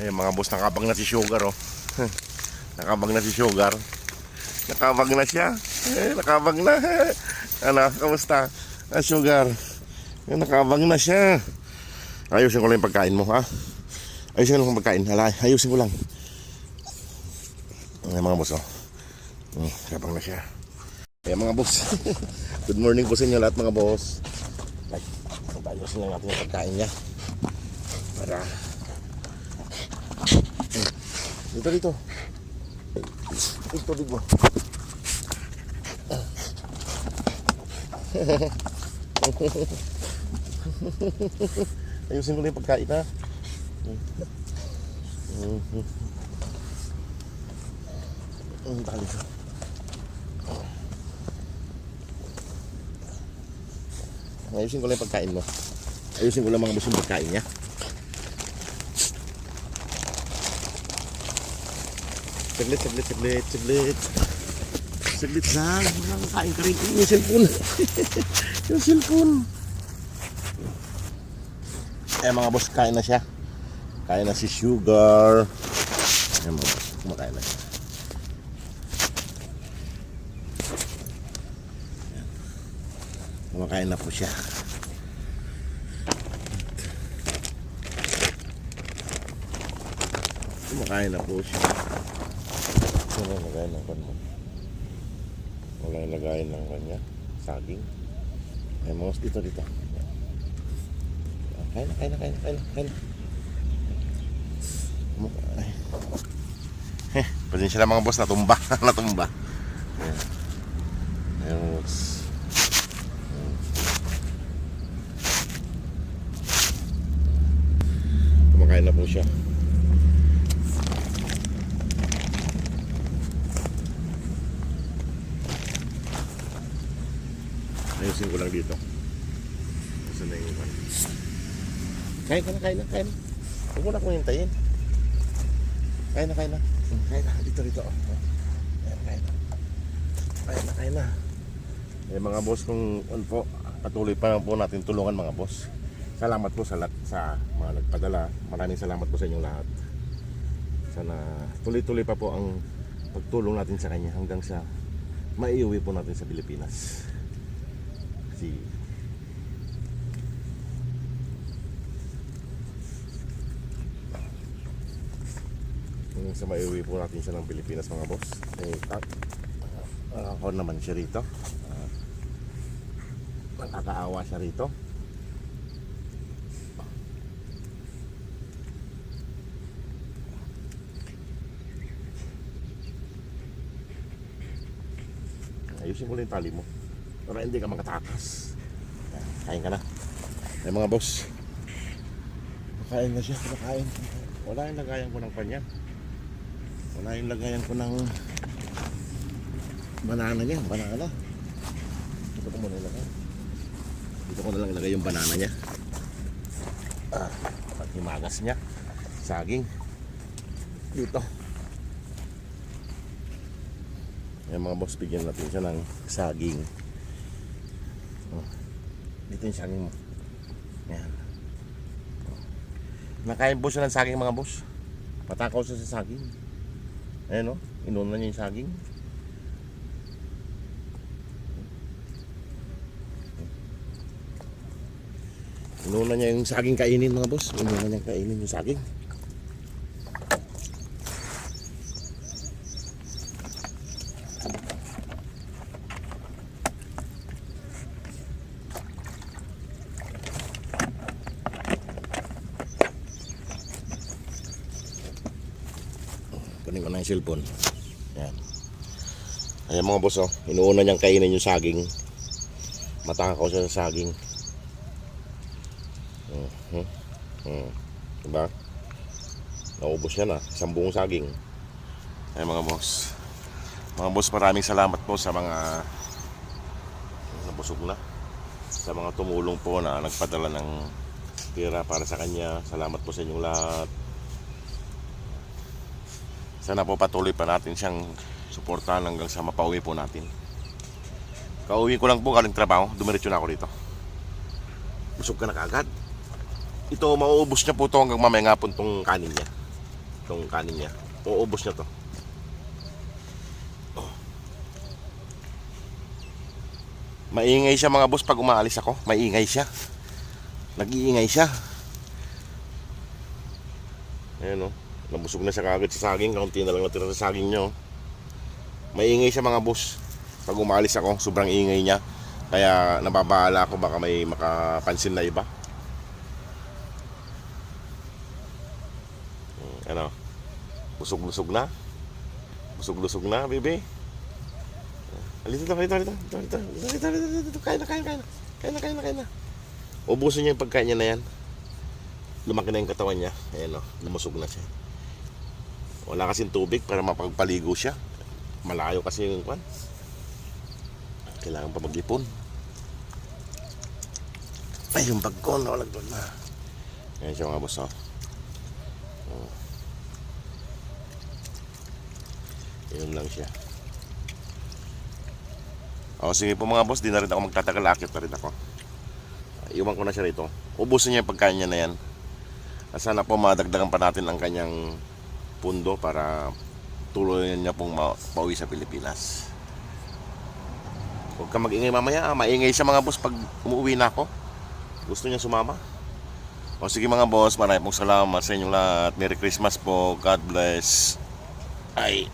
Ayun mga boss, nakabang na si Sugar oh. Nakabang na si Sugar. Nakabang na siya. Nakabang na. Ano, kamusta? Sugar. Nakabang na siya. Ayusin ko lang yung pagkain mo, ha? Ayusin ko lang yung pagkain. Ayusin ko lang. Ay, mga boss, oh. Nakabang na siya. Ay, mga boss. Good morning po sa inyo lahat, mga boss. Ay, ayusin lang natin yung pagkain niya. Para... Dito. Ito, digo. Ayusin ko na yung pagkain, ha? Dali ka. Ayusin ko lang yung pagkain mo. Ayusin ko lang mga boss yung pagkain niya. Saglit lang. Makakain ka rin. Yung cellphone. Yung cellphone. Mga boss, kain na siya. Kain na si Sugar. Mga boss, kumakain na siya. Kumakain na po siya. Kumakain na po siya. Wala lagayin ng kanya. Wala lagayin ng kanya. Saging. Ay, mga dito. Kain na. Pasensya lang mga boss, natumba. Natumba. Ayan, boss. Kumakain na po siya. Ayusin ko lang dito. Saan na yung iwan? Kain na. Huwag mo na akong hintayin. Kain na. Dito. Kain na. Mga boss, kung ano po, patuloy pa po natin tulungan mga boss. Salamat po sa mga nagpadala. Maraming salamat po sa inyong lahat. Sana tuloy-tuloy pa po ang pagtulong natin sa kanya hanggang sa maiuwi po natin sa Pilipinas. Hanggang sa maiuwi po natin siya ng Pilipinas mga boss. Ako naman siya rito. Nakakaawa siya rito. Ayusin mo lang yung tali mo para hindi ka makatakas. Kain ka na. Ay mga boss, kain na siya. Wala yung lagayan ko ng kanya. Wala yung lagayan ko ng banana niya. Dito ko muna ilagay. Dito ko na lang ilagay yung banana niya. At himagas niya. Saging. Dito. Ayan mga boss, bigyan natin siya ng saging. Dito yung saging mo. Ayan. Nakain po siya ng saging mga boss. Patakaw siya sa saging. Ayan o, inuna niya yung saging. Inuna niya yung saging kainin mga boss. Inuna niya kainin yung saging. Kunin ko na yung cellphone. Ayan. Ayan mga boss, oh. Inuuna niyang kainin yung saging. Matakaw siya sa saging. Diba? Naubos yan, isang buong saging. Ayan mga boss. Mga boss, maraming salamat po sa mga nabusog na. Sa mga tumulong po na nagpadala ng pera para sa kanya. Salamat po sa inyong lahat. Sana po patuloy pa natin siyang suportahan hanggang sa mapauwi po natin. Kauwi ko lang po galing trabaho, dumiretso na ako dito. Busog ka na kaagad. Ito, mauubos niya po ito hanggang mamaya nga po itong kanin niya. Itong kanin niya. Uubos niya to. Maingay siya mga boss pag umaalis ako. Maingay siya. Nag-iingay siya. Ayan o. Nabusog na siya kagad sa saging. Kaunti na lang natira sa saging niya. Maingay siya mga boss. Pag umaalis ako, sobrang ingay niya. Kaya nababahala ako baka may makapansin na iba. Ano? Busog-lusog na. Busog-lusog na, baby. Alito, kain na. Ubusin niya yung pagkain niya na yan. Lumaki na yung katawan niya. Ayan o, lumusog na siya. Wala kasing tubig para mapagpaligo siya. Malayo kasi yung kwan. Kailangan pa mag-ipon. Ay, yung bag ko, nawalaglag na. Ayan siya mga boss, o. Yun lang siya. O sige po mga boss, di na rin ako magtatagal, akit na rin ako. Iwan ko na siya rito. Ubusin niya yung pagkain niya na yan. Sana po madagdagan pa natin ang kanyang pundo para tuloy niya pong pauwi sa Pilipinas. Huwag ka mag-ingay mamaya, maingay siya mga boss pag umuwi na ako. Gusto niya sumama. O sige mga boss, maraming pong salamat sa inyong lahat. Merry Christmas po, God bless. Ay.